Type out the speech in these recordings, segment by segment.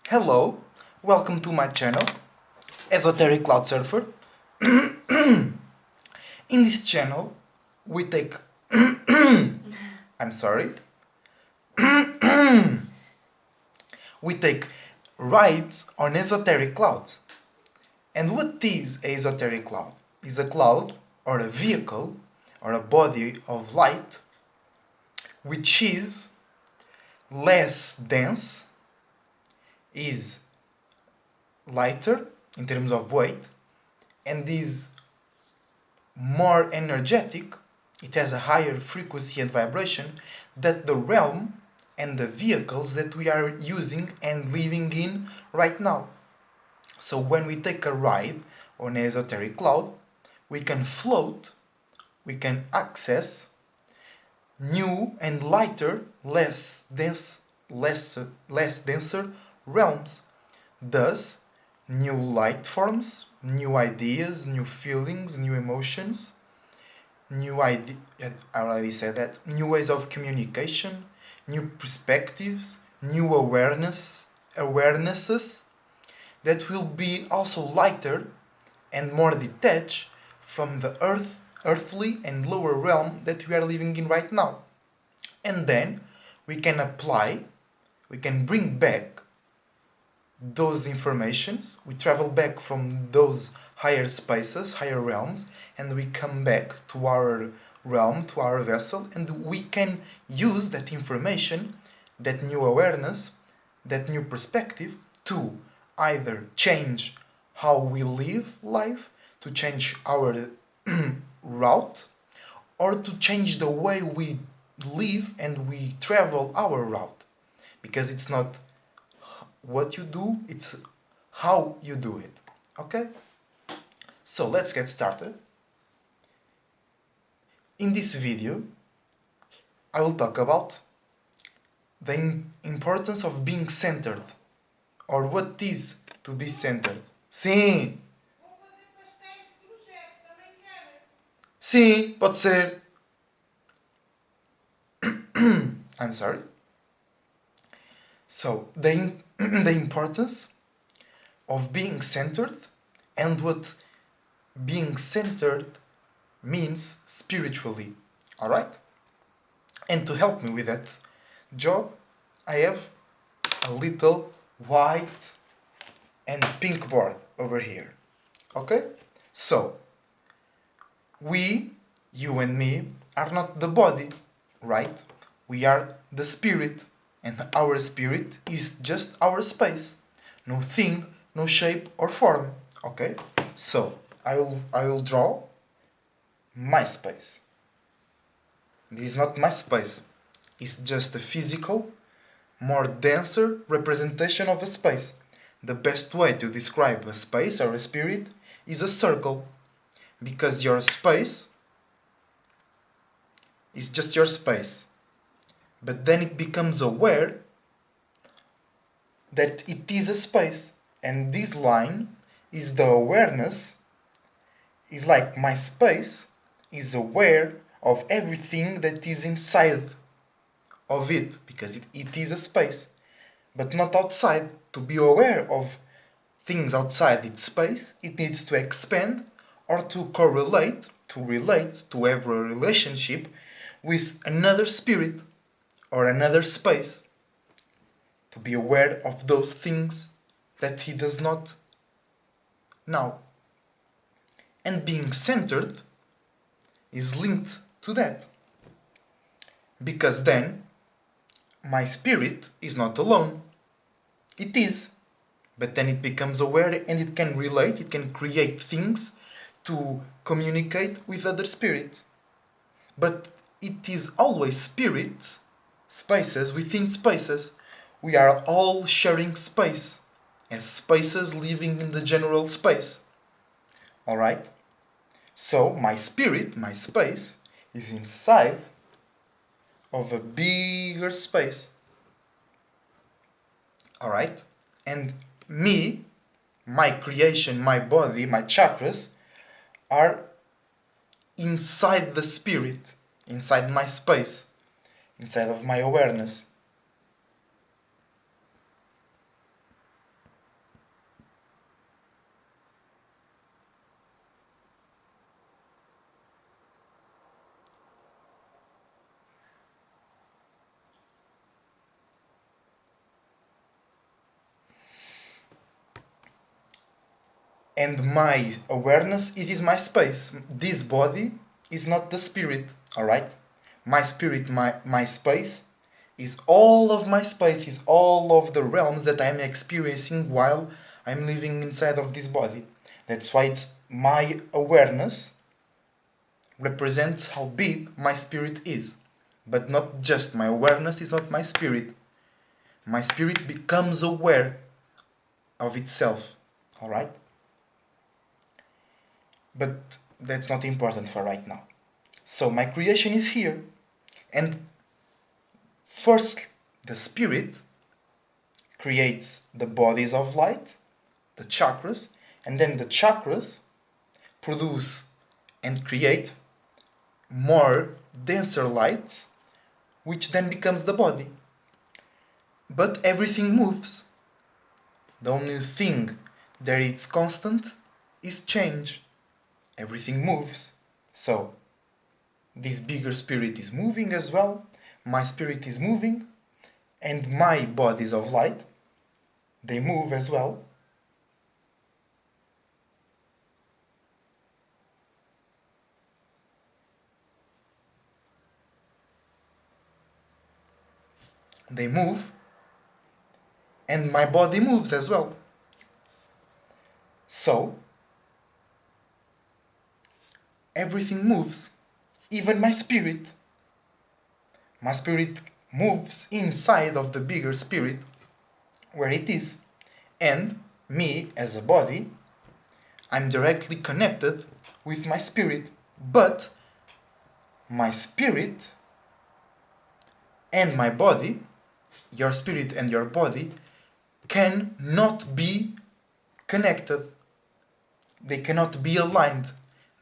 Hello, welcome to my channel, Esoteric Cloud Surfer. In this channel, we take. I'm sorry. We take rides on esoteric clouds. And what is a esoteric cloud? Is a cloud or a vehicle or a body of light which is less dense, is lighter in terms of weight, and is more energetic. It has a higher frequency and vibration than the realm and the vehicles that we are using and living in right now. So when we take a ride on an esoteric cloud, we can float, we can access new and lighter, less dense, less denser realms. Thus, new light forms, new ideas, new feelings, new emotions, new idea. I already said that. New ways of communication, new perspectives, new awarenesses that will be also lighter and more detached from the earthly and lower realm that we are living in right now. And then we can apply, we can bring back those informations. We travel back from those higher spaces, higher realms, and we come back to our realm, to our vessel, and we can use that information, that new awareness, that new perspective to either change how we live life, to change our route, or to change the way we live and we travel our route. Because it's not what you do, it's how you do it. Okay? So let's get started. In this video, I will talk about the importance of being centered, or what is to be centered. Sim! Sim, pode ser. I'm sorry. So, the importance of being centered and what being centered means spiritually. Alright? And to help me with that job, I have a little white and pink board over here. Okay? So, we, you and me, are not the body, right? We are the spirit, and our spirit is just our space. No thing, no shape or form. Okay? So, I will draw my space. This is not my space. It's just a physical, more denser representation of a space. The best way to describe a space or a spirit is a circle, because your space is just your space. But then it becomes aware that it is a space, and this line is the awareness. Is like my space is aware of everything that is inside of it, because it is a space, but not outside. To be aware of things outside its space, it needs to expand or to correlate, to relate, to have a relationship with another spirit or another space, to be aware of those things that he does not know. And being centered is linked to that, because then my spirit is not alone. It is, but then it becomes aware and it can relate, it can create things to communicate with other spirits. But it is always spirit, spaces within spaces. We are all sharing space, as spaces living in the general space. Alright? So my spirit, my space, is inside of a bigger space. Alright? And me, my creation, my body, my chakras are inside the spirit, inside my space, inside of my awareness. and my awareness is my space. This body is not the spirit, alright? My spirit, my space, is all of my space, is all of the realms that I'm experiencing while I'm living inside of this body. That's why it's my awareness represents how big my spirit is. But not just my awareness is not my spirit. My spirit becomes aware of itself, alright? But that's not important for right now. So my creation is here. And first, the spirit creates the bodies of light, the chakras, and then the chakras produce and create more denser lights, which then becomes the body. But everything moves. The only thing that is constant is change. Everything moves. So, this bigger spirit is moving as well, my spirit is moving, and my bodies of light, they move as well. They move, and my body moves as well. So, everything moves, even my spirit. My spirit moves inside of the bigger spirit where it is. And me, as a body, I'm directly connected with my spirit. But my spirit and my body, your spirit and your body, cannot be connected. They cannot be aligned.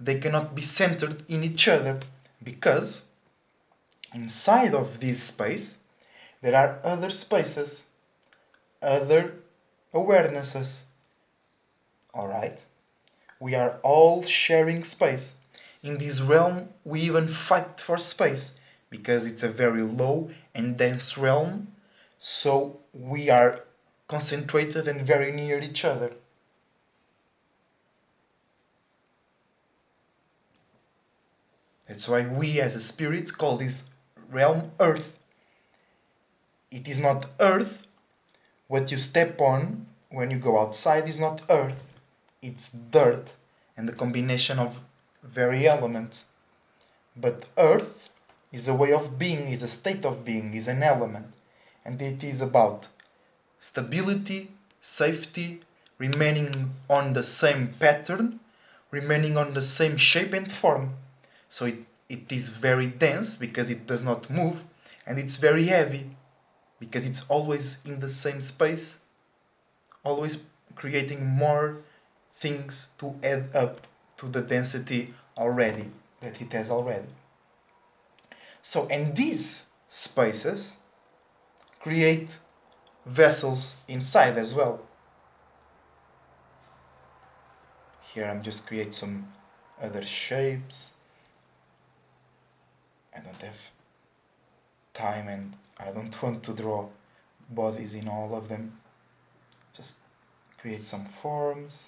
They cannot be centered in each other because inside of this space there are other spaces, other awarenesses. Alright? We are all sharing space. In this realm, we even fight for space because it's a very low and dense realm, so we are concentrated and very near each other. That's why we as a spirit call this realm Earth. It is not Earth. What you step on when you go outside is not Earth. It's dirt and the combination of very elements. But Earth is a way of being, is a state of being, is an element. And it is about stability, safety, remaining on the same pattern, remaining on the same shape and form. So it is very dense because it does not move, and it's very heavy because it's always in the same space, always creating more things to add up to the density already that it has already. So, and these spaces create vessels inside as well. Here I'm just create some other shapes. I don't have time and I don't want to draw bodies in all of them. Just create some forms.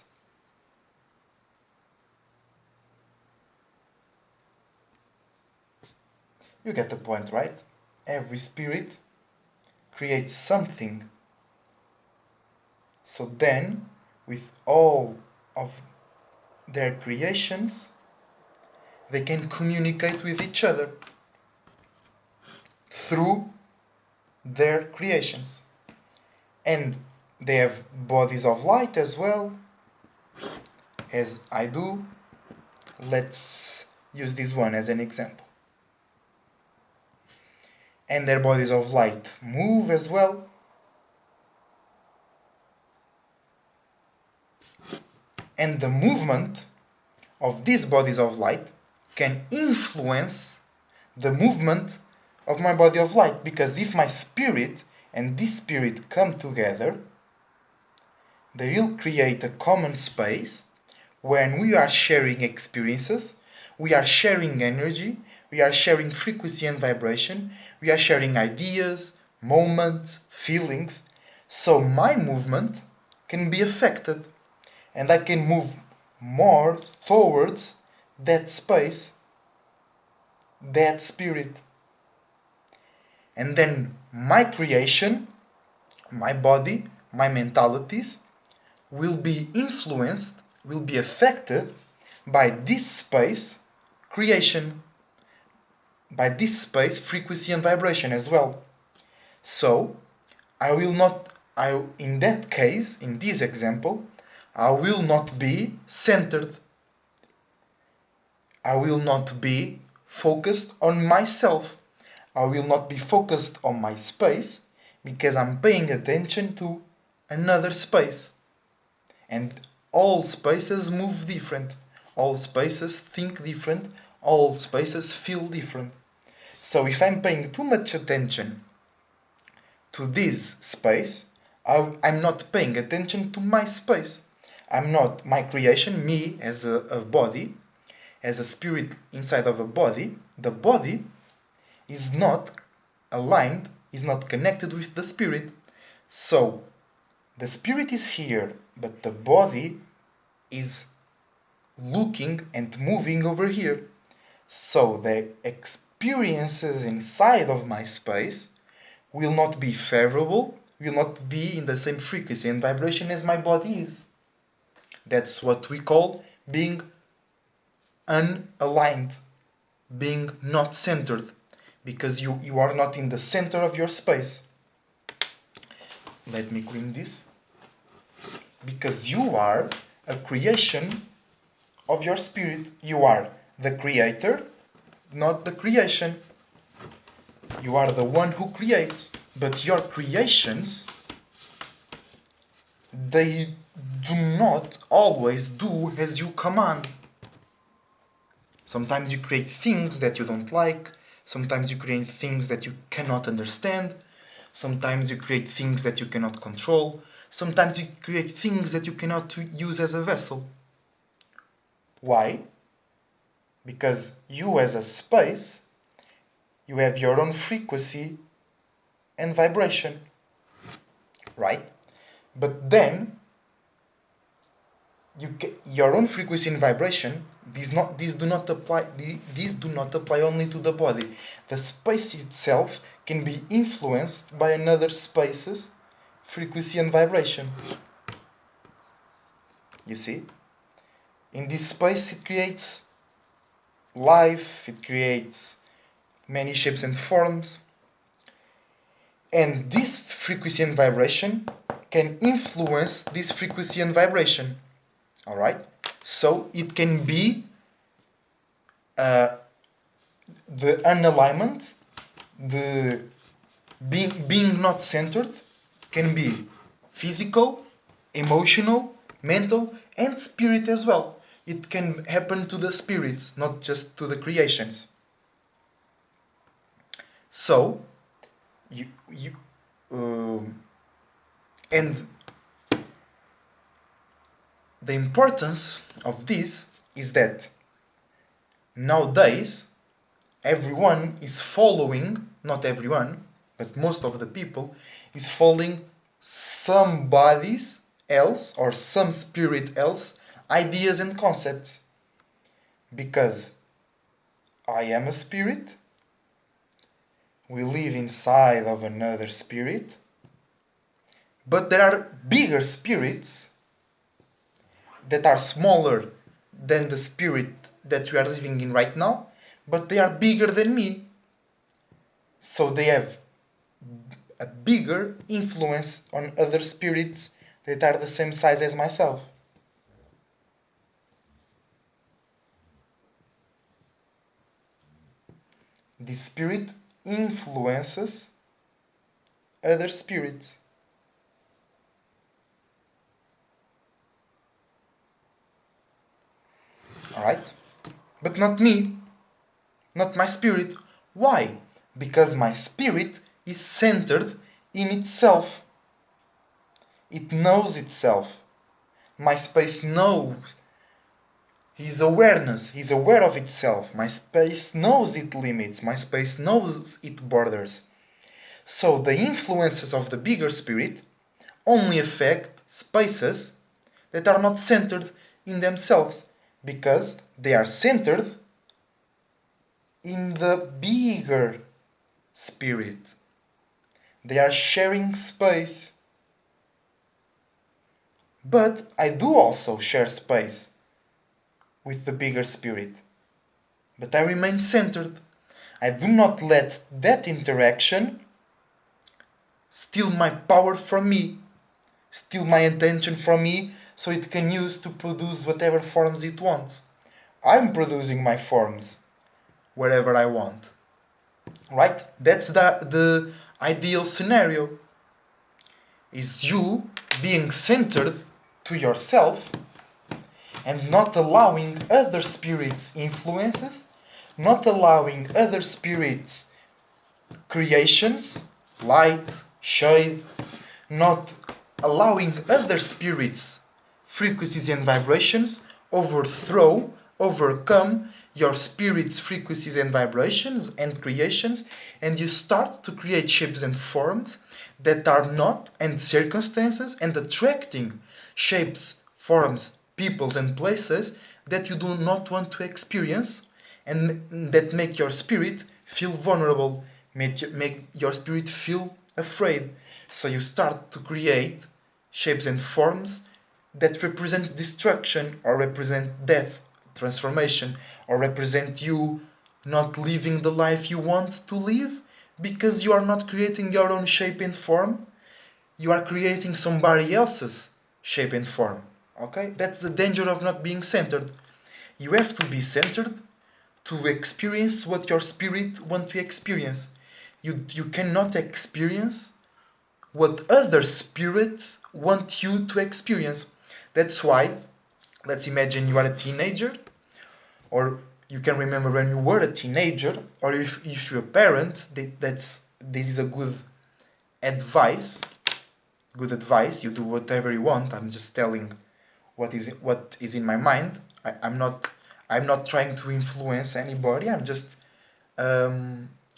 You get the point, right? Every spirit creates something. So then, with all of their creations, they can communicate with each other through their creations. And they have bodies of light as well, as I do. Let's use this one as an example. And their bodies of light move as well. And the movement of these bodies of light can influence the movement of my body of light, because if my spirit and this spirit come together, they will create a common space when we are sharing experiences, we are sharing energy, we are sharing frequency and vibration, we are sharing ideas, moments, feelings. So my movement can be affected. and I can move more towards that space, that spirit. And then my creation, my body, my mentalities will be influenced, will be affected by this space creation, by this space frequency and vibration as well. So I will not, in that case, in this example, I will not be centered. I will not be focused on myself. I will not be focused on my space because I'm paying attention to another space. And all spaces move different. All spaces think different. All spaces feel different. So if I'm paying too much attention to this space, I'm not paying attention to my space. I'm not my creation, me as a body, as a spirit inside of a body. The body is not aligned, is not connected with the spirit. So the spirit is here, but the body is looking and moving over here. So the experiences inside of my space will not be favorable, will not be in the same frequency and vibration as my body is. That's what we call being unaligned, being not centered, because you are not in the center of your space. Let me clean this. Because you are a creation of your spirit. You are the creator, not the creation. You are the one who creates. But your creations, they do not always do as you command. Sometimes you create things that you don't like. Sometimes you create things that you cannot understand. Sometimes you create things that you cannot control. Sometimes you create things that you cannot use as a vessel. Why? Because you as a space, you have your own frequency and vibration. Right? But then, your own frequency and vibration, these do not apply only to the body. The space itself can be influenced by another space's frequency and vibration. You see? In this space it creates life, it creates many shapes and forms. And this frequency and vibration can influence this frequency and vibration. Alright? So it can be the unalignment, the being not centered, can be physical, emotional, mental, and spirit as well. It can happen to the spirits, not just to the creations. So, and the importance of this is that nowadays everyone is following, not everyone, but most of the people is following somebody's else or some spirit else ideas and concepts. Because I am a spirit, we live inside of another spirit, but there are bigger spirits that are smaller than the spirit that we are living in right now, but they are bigger than me. So they have a bigger influence on other spirits that are the same size as myself. This spirit influences other spirits. Alright? But not me. Not my spirit. Why? Because my spirit is centered in itself. It knows itself. My space knows. His awareness, he's aware of itself. My space knows its limits. My space knows its borders. So the influences of the bigger spirit only affect spaces that are not centered in themselves, because they are centered in the bigger spirit. They are sharing space. But I do also share space with the bigger spirit. But I remain centered. I do not let that interaction steal my power from me, steal my attention from me, so it can use to produce whatever forms it wants. I'm producing my forms wherever I want. Right? That's the ideal scenario. Is you being centered to yourself and not allowing other spirits' influences, not allowing other spirits' creations, light, shade, not allowing other spirits' frequencies and vibrations overcome your spirit's frequencies and vibrations and creations, and you start to create shapes and forms that are not, and circumstances, and attracting shapes, forms, peoples, and places that you do not want to experience, and that make your spirit feel vulnerable, make your spirit feel afraid. So you start to create shapes and forms that represent destruction, or represent death, transformation, or represent you not living the life you want to live, because you are not creating your own shape and form. You are creating somebody else's shape and form. Okay? That's the danger of not being centered. You have to be centered to experience what your spirit wants to experience. You cannot experience what other spirits want you to experience. That's why, let's imagine you are a teenager, or you can remember when you were a teenager, or if you're a parent, this is a advice, good advice. You do whatever you want. I'm just telling what is in my mind. I'm not trying to influence anybody. I'm just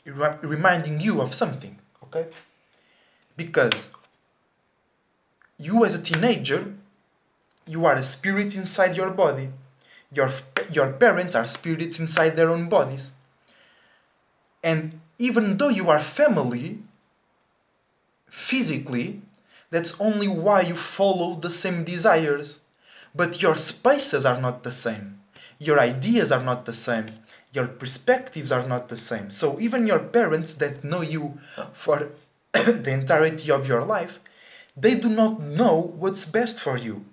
reminding you of something, okay? Because you as a teenager, you are a spirit inside your body. Your, your parents are spirits inside their own bodies. And even though you are family, physically, that's only why you follow the same desires. But your spaces are not the same. Your ideas are not the same. Your perspectives are not the same. So even your parents that know you for the entirety of your life, they do not know what's best for you.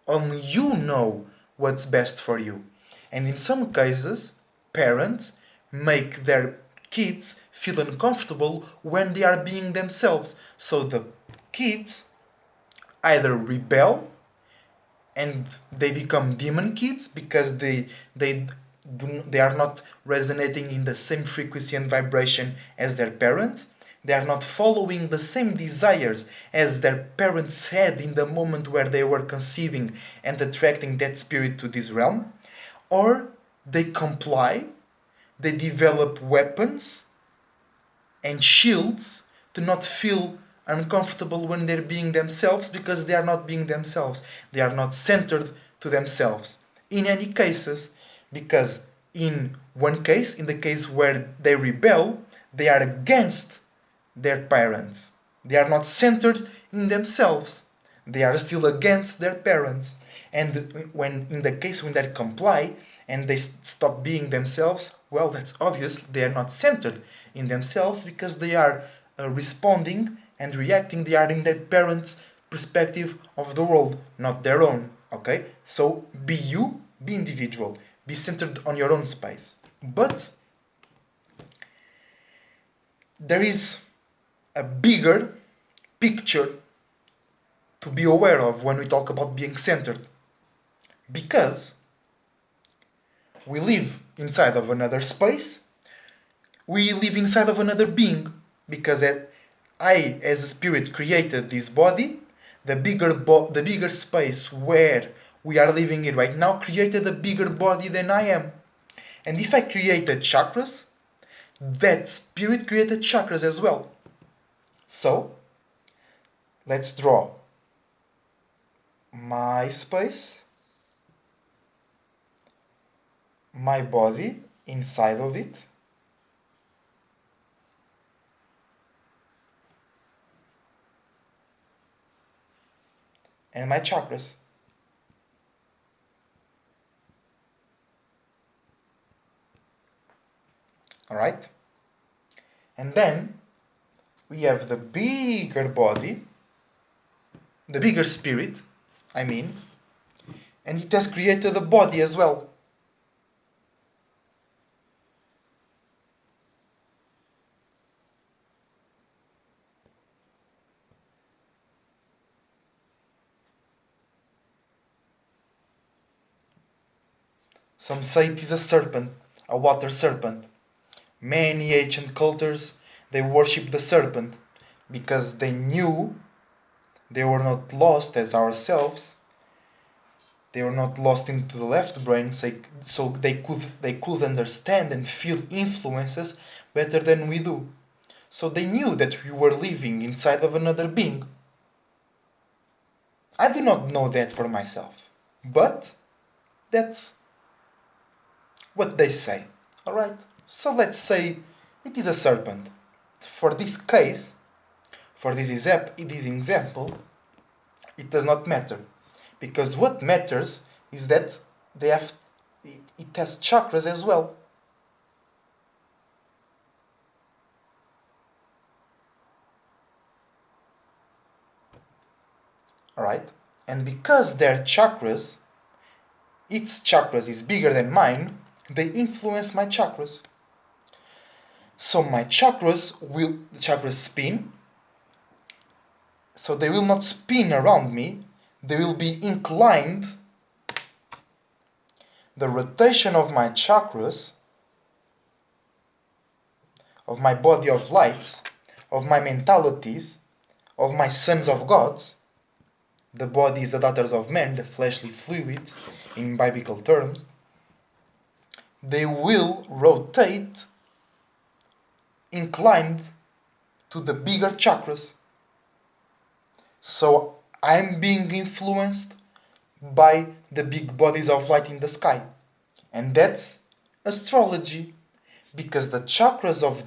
Only you know what's best for you. And in some cases, parents make their kids feel uncomfortable when they are being themselves. So the kids either rebel and they become demon kids because they are not resonating in the same frequency and vibration as their parents. They are not following the same desires as their parents had in the moment where they were conceiving and attracting that spirit to this realm. Or they comply, they develop weapons and shields to not feel uncomfortable when they're being themselves, because they are not being themselves. They are not centered to themselves. In any cases, because in one case, in the case where they rebel, they are against their parents. They are not centered in themselves. They are still against their parents. And when in the case when they comply and they stop being themselves, well, that's obvious. They are not centered in themselves, because they are responding and reacting. They are in their parents' perspective of the world, not their own. Okay? So be you, be individual, be centered on your own space. But there is a bigger picture to be aware of when we talk about being centered. Because we live inside of another space, we live inside of another being. Because I, as a spirit, created this body, the bigger space where we are living in right now created a bigger body than I am. And if I created chakras, that spirit created chakras as well. So, let's draw my space, my body inside of it, and my chakras. Alright? And then we have the bigger body, the bigger spirit, I mean, and it has created a body as well. Some say it is a serpent, a water serpent. Many ancient cultures, they worship the serpent because they knew they were not lost as ourselves. They were not lost into the left brain, so they could understand and feel influences better than we do. So they knew that we were living inside of another being. I do not know that for myself, but that's what they say. Alright? So let's say it is a serpent. For this case, for this example, it does not matter. Because what matters is that it has chakras as well. Alright? And because their chakras, its chakras is bigger than mine, they influence my chakras. So my chakras spin, so they will not spin around me, they will be inclined. The rotation of my chakras, of my body of lights, of my mentalities, of my sons of gods, the body is the daughters of men, the fleshly fluid in biblical terms, they will rotate inclined to the bigger chakras. So I'm being influenced by the big bodies of light in the sky. And that's astrology. Because the chakras of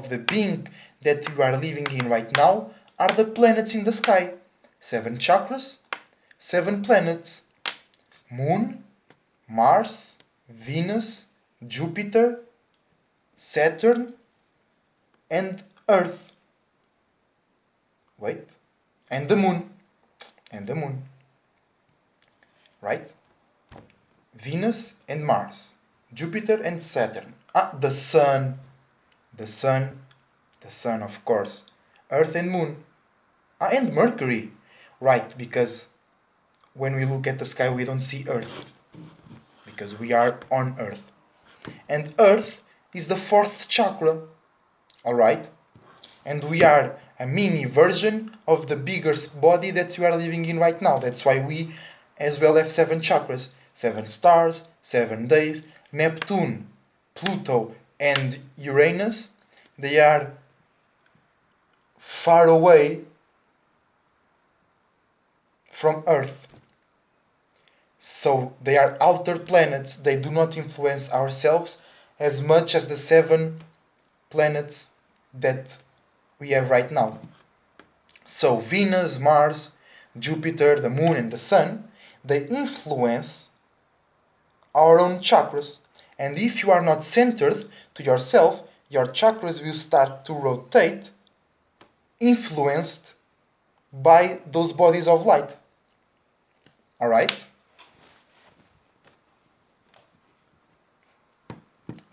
the being that you are living in right now are the planets in the sky. 7 chakras, 7 planets. Moon, Mars, Venus, Jupiter, Saturn, and Earth. Wait. And the moon. And the moon. Right? Venus and Mars. Jupiter and Saturn. The sun. The sun. The sun, of course. Earth and moon. And Mercury. Right, because when we look at the sky we don't see Earth. Because we are on Earth. And Earth is the 4th chakra. Alright? And we are a mini version of the bigger body that you are living in right now. That's why we as well have 7 chakras. 7 stars, 7 days. Neptune, Pluto, and Uranus, they are far away from Earth. So they are outer planets. They do not influence ourselves as much as the 7 planets that we have right now. So Venus, Mars, Jupiter, the Moon, and the Sun, they influence our own chakras. And if you are not centered to yourself, your chakras will start to rotate, influenced by those bodies of light. Alright?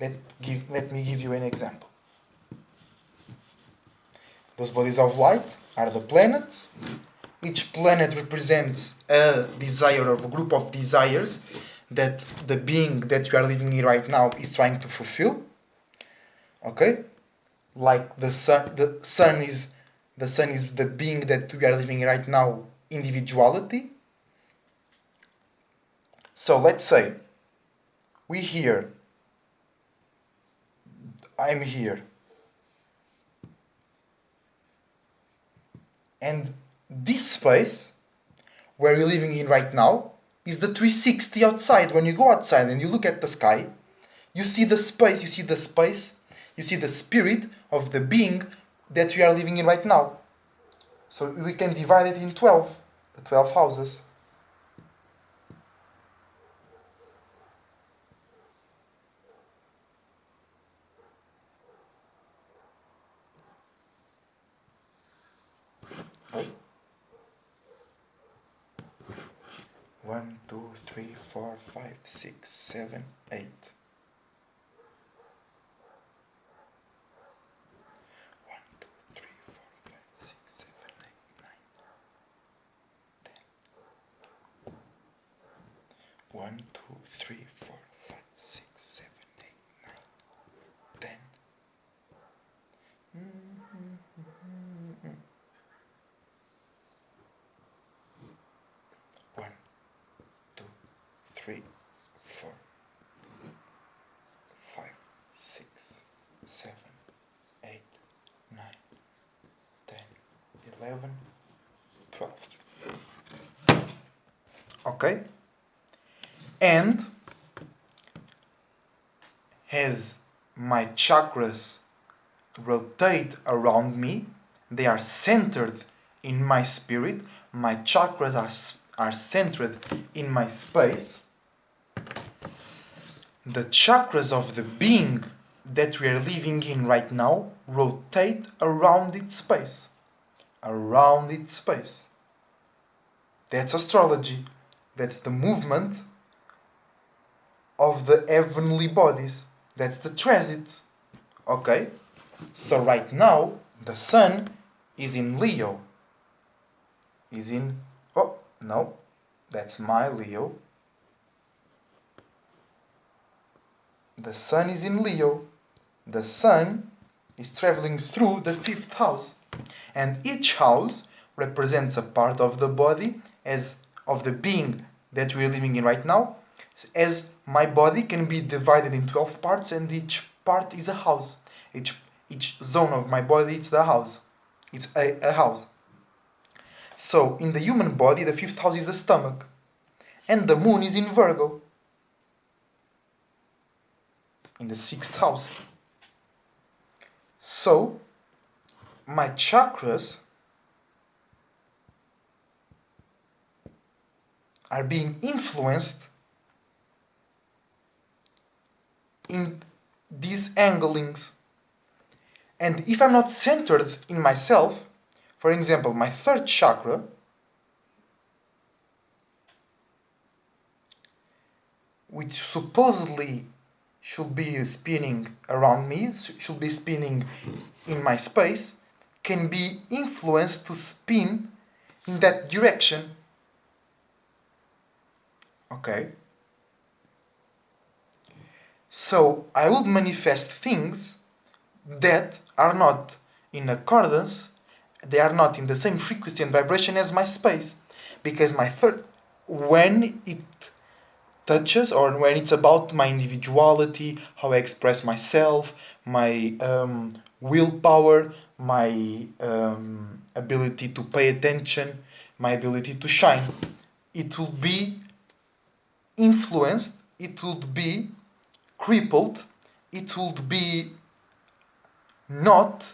Let me give you an example. Those bodies of light are the planets. Each planet represents a desire or a group of desires that the being that you are living in right now is trying to fulfill. Okay? Like the sun is the being that we are living in right now, individuality. So let's say I'm here, and this space where we're living in right now, is the 360 outside. When you go outside and you look at the sky, you see the space, you see the space, you see the spirit of the being that we are living in right now. So we can divide it in 12, the 12 houses. Right? 1, 2, 3, 4, 5, 6, 7, 8. 1, 2, 3, 4, 5, 6, 7, 8, 9, 10. 1, 2, 3, 4, 5, 6, 7, 8, 9, 10. 1, 2, 3, 4, 5, 6, 7, 8, 9, 10, 11, 12. Okay? And as my chakras rotate around me, they are centered in my spirit, my chakras are centered in my space. The chakras of the being that we are living in right now rotate around its space. Around its space. That's astrology. That's the movement of the heavenly bodies. That's the transits. Okay? So right now, the sun is in Leo. Is in... Oh, no. That's my Leo. The sun is in Leo. The sun is traveling through the 5th house. And each house represents a part of the body as of the being that we're living in right now. As my body can be divided in 12 parts and each part is a house. Each zone of my body is the house. It's a house. So in the human body, the 5th house is the stomach. And the moon is in Virgo. In the 6th house. So my chakras are being influenced in these anglings. And if I'm not centered in myself, for example, my 3rd chakra, which supposedly should be spinning around me, should be spinning in my space, can be influenced to spin in that direction. Okay? So I would manifest things that are not in accordance, they are not in the same frequency and vibration as my space. Because my third, when it touches or when it's about my individuality, how I express myself, my willpower, my ability to pay attention, my ability to shine, it will be influenced, it would be crippled, it would be not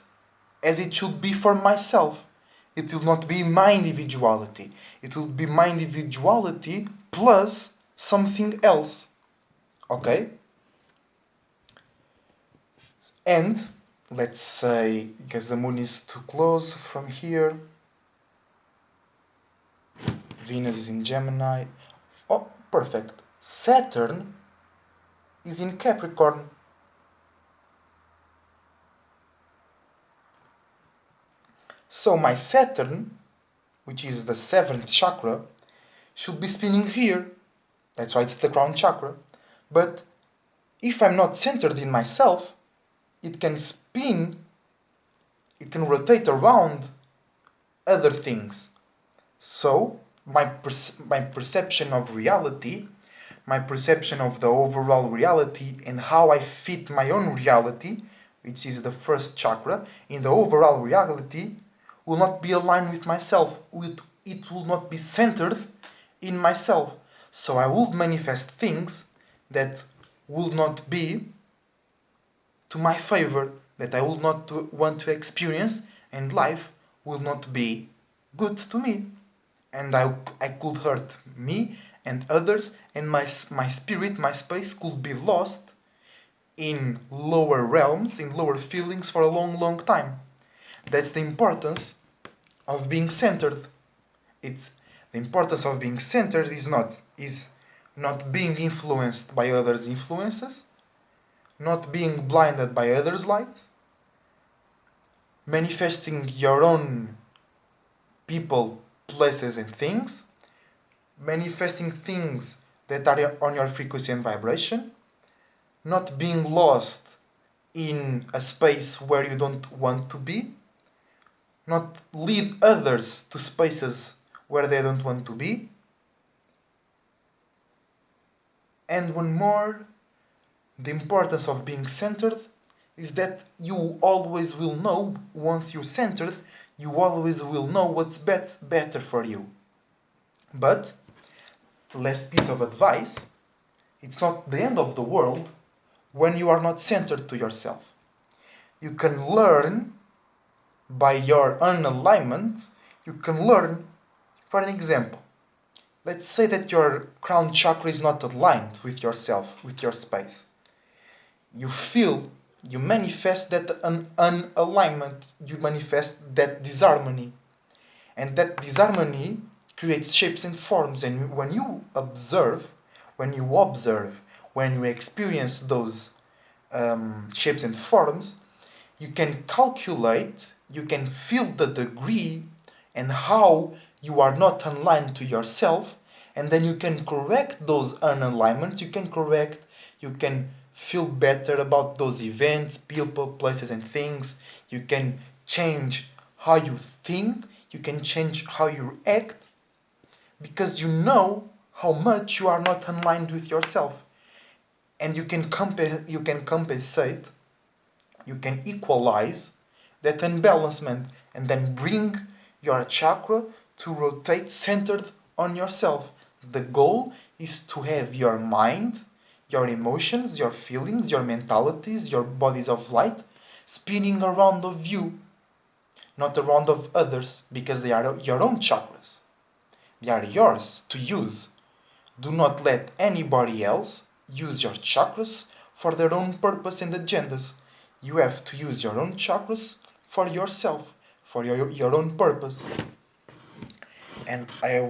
as it should be for myself. It will not be my individuality. It will be my individuality plus something else. Okay? And let's say, because the moon is too close from here, Venus is in Gemini. Oh, perfect. Saturn is in Capricorn. So my Saturn, which is the 7th chakra, should be spinning here. That's why it's the crown chakra. But if I'm not centered in myself, it can spin, it can rotate around other things. So my perception of reality, my perception of the overall reality and how I fit my own reality, which is the 1st chakra, in the overall reality will not be aligned with myself, it will not be centered in myself. So I will manifest things that will not be to my favor, that I will not want to experience, and life will not be good to me. And I could hurt me and others, and my spirit, my space could be lost in lower realms, in lower feelings for a long, long time. That's the importance of being centered. It's the importance of being centered is not being influenced by others' influences, not being blinded by others' lights, manifesting your own people, places, and things, manifesting things that are on your frequency and vibration, not being lost in a space where you don't want to be, not lead others to spaces where they don't want to be. And one more, the importance of being centered is that you always will know, once you're centered, you always will know what's better for you. But, last piece of advice, it's not the end of the world when you are not centered to yourself. You can learn by your unalignment, you can learn, for an example. Let's say that your crown chakra is not aligned with yourself, with your space. You feel, you manifest that unalignment, you manifest that disharmony. And that disharmony creates shapes and forms. And when you observe, when you experience those shapes and forms, you can calculate, you can feel the degree and how you are not aligned to yourself, and then you can correct those unalignments, you can feel better about those events, people, places, and things. You can change how you think, you can change how you act, because you know how much you are not aligned with yourself. And you can compensate, you can equalize that unbalancement, and then bring your chakra to rotate centered on yourself. The goal is to have your mind, your emotions, your feelings, your mentalities, your bodies of light spinning around of you, not around of others, because they are your own chakras. They are yours to use. Do not let anybody else use your chakras for their own purpose and agendas. You have to use your own chakras for yourself, for your own purpose. And I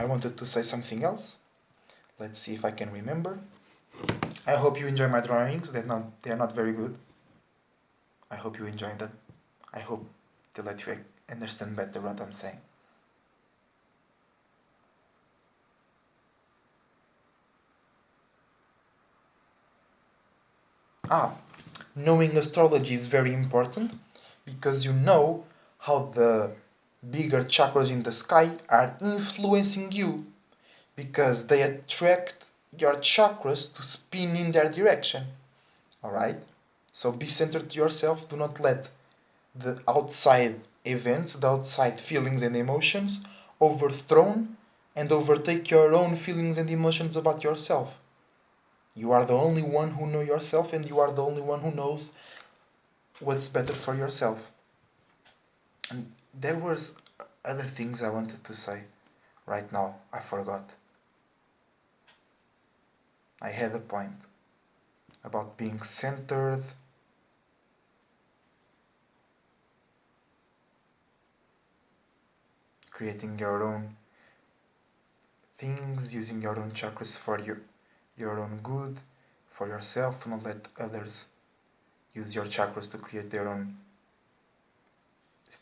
wanted to say something else. Let's see if I can remember. I hope you enjoy my drawings. They're not very good. I hope you enjoy them. I hope they let you understand better what I'm saying. Knowing astrology is very important, because you know how the bigger chakras in the sky are influencing you, because they attract your chakras to spin in their direction. Alright? So be centered to yourself. Do not let the outside events, the outside feelings and emotions overthrown and overtake your own feelings and emotions about yourself. You are the only one who knows yourself, and you are the only one who knows what's better for yourself. And there was other things I wanted to say. Right now, I forgot. I had a point about being centered. Creating your own things, using your own chakras for your own good, for yourself, to not let others use your chakras to create their own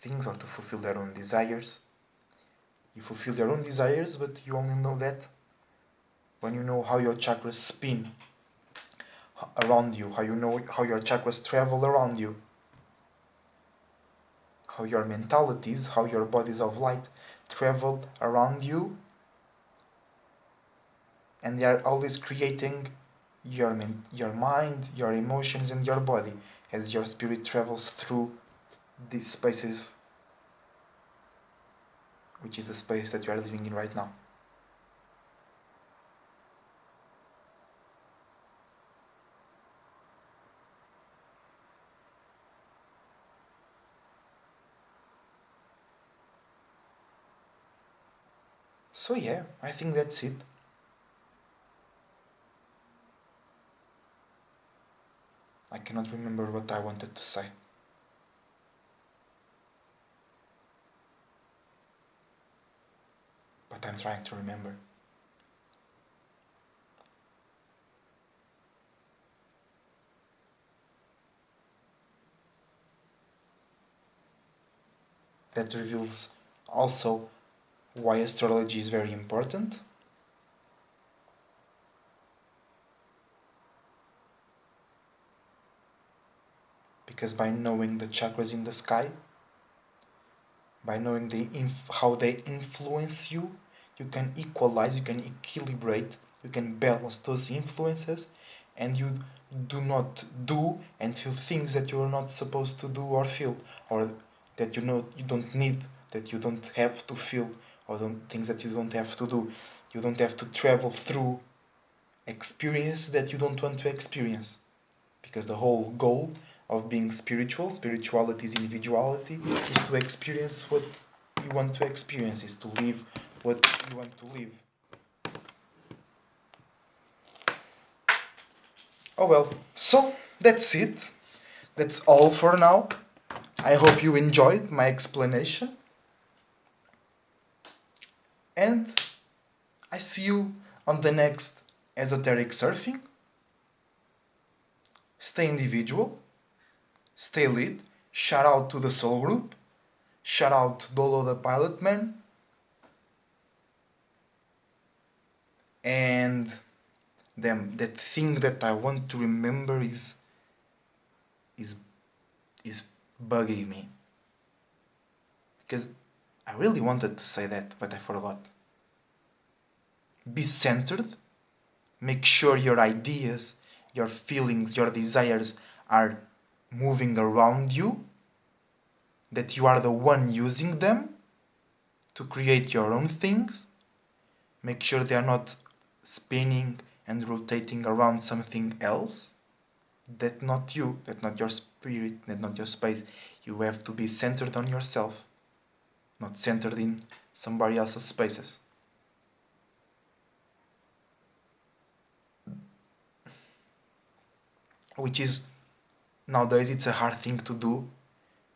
things or to fulfill their own desires. You fulfill your own desires, but you only know that when you know how your chakras spin around you, how you know how your chakras travel around you, how your mentalities, how your bodies of light travel around you, and they are always creating your mind, your emotions, and your body as your spirit travels through these spaces which is the space that you are living in right now. So yeah, I think that's it. I cannot remember what I wanted to say. But I'm trying to remember. That reveals also why astrology is very important. Because by knowing the chakras in the sky, by knowing how they influence you, you can equalize, you can equilibrate, you can balance those influences, and you do not do and feel things that you are not supposed to do or feel, or that you don't need, that you don't have to feel, or things that you don't have to do. You don't have to travel through experiences that you don't want to experience. Because the whole goal of being spirituality is individuality, is to experience what you want to experience, is to live what you want to live. Oh well, so that's it. That's all for now. I hope you enjoyed my explanation. And I see you on the next Esoteric Surfing. Stay individual, stay lit. Shout out to the Soul Group. Shout out to Dolo the Pilot Man. And that thing that I want to remember is is bugging me. Because I really wanted to say that, but I forgot. Be centered. Make sure your ideas, your feelings, your desires are moving around you. That you are the one using them to create your own things. Make sure they are not spinning and rotating around something else. That's not you, that's not your spirit, that's not your space. You have to be centered on yourself, not centered in somebody else's spaces. Which is, nowadays, it's a hard thing to do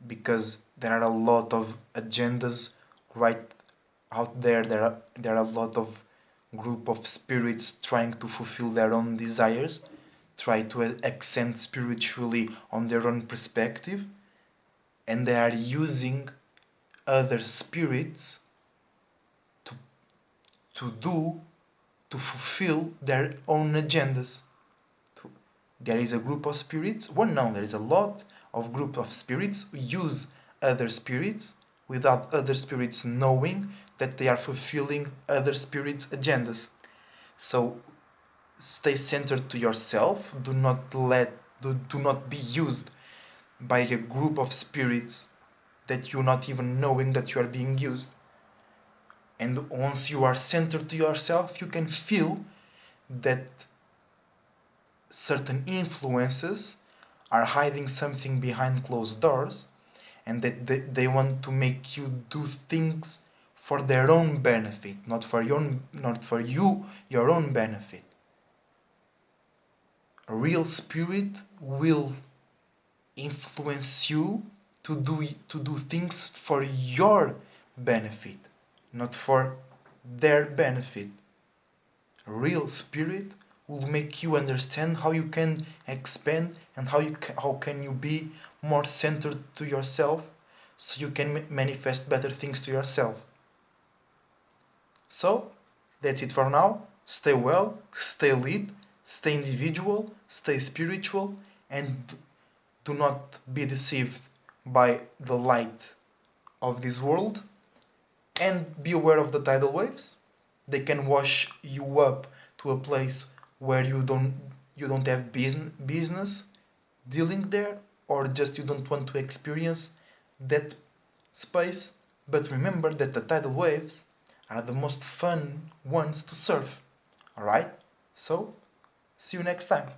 because there are a lot of agendas right out there. There are a lot of group of spirits trying to fulfill their own desires, try to accent spiritually on their own perspective, and they are using other spirits to to do to fulfill their own agendas. There is a group of spirits, well, no, there is a lot of group of spirits who use other spirits without other spirits knowing that they are fulfilling other spirits' agendas. So stay centered to yourself. Do not be used by a group of spirits that you're not even knowing that you are being used. And once you are centered to yourself, you can feel that certain influences are hiding something behind closed doors, and that they want to make you do things for their own benefit, not for your own benefit. A real spirit will influence you to do things for your benefit, not for their benefit. A real spirit will make you understand how you can expand and how can you be more centered to yourself, so you can manifest better things to yourself. So that's it for now. Stay well, stay lit, stay individual, stay spiritual, and do not be deceived by the light of this world. And be aware of the tidal waves. They can wash you up to a place where you don't have business dealing there, or just you don't want to experience that space. But remember that the tidal waves are the most fun ones to surf. Alright? So, see you next time.